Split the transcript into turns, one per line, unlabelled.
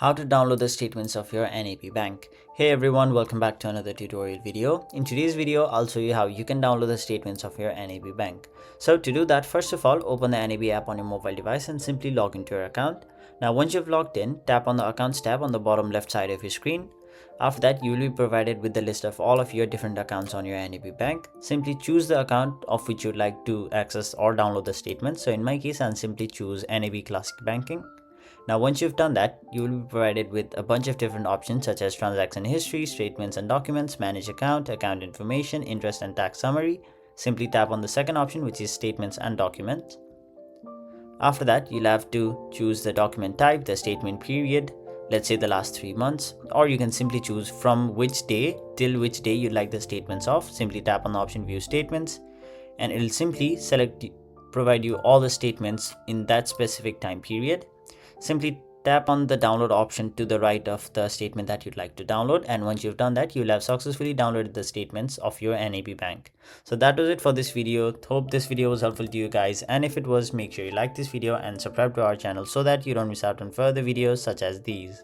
How to download the statements of your NAB bank. Hey everyone, welcome back to another tutorial video. In today's video, I'll show you how you can download the statements of your NAB bank. So to do that, first of all, open the NAB app on your mobile device and simply log into your account. Now once you've logged in, tap on the accounts tab on the bottom left side of your screen. After that, you will be provided with the list of all of your different accounts on your NAB bank. Simply choose the account of which you'd like to access or download the statements. So in my case, I'll simply choose NAB Classic Banking. Now once you've done that, you will be provided with a bunch of different options such as transaction history, statements and documents, manage account, account information, interest and tax summary. Simply tap on the second option, which is statements and documents. After that, you'll have to choose the document type, the statement period, let's say the last 3 months, or you can simply choose from which day till which day you'd like the statements of. Simply tap on the option view statements and it'll simply provide you all the statements in that specific time period. Simply tap on the download option to the right of the statement that you'd like to download, and once you've done that, you'll have successfully downloaded the statements of your NAB bank. So that was it for this video. Hope this video was helpful to you guys, and if it was, make sure you like this video and subscribe to our channel so that you don't miss out on further videos such as these.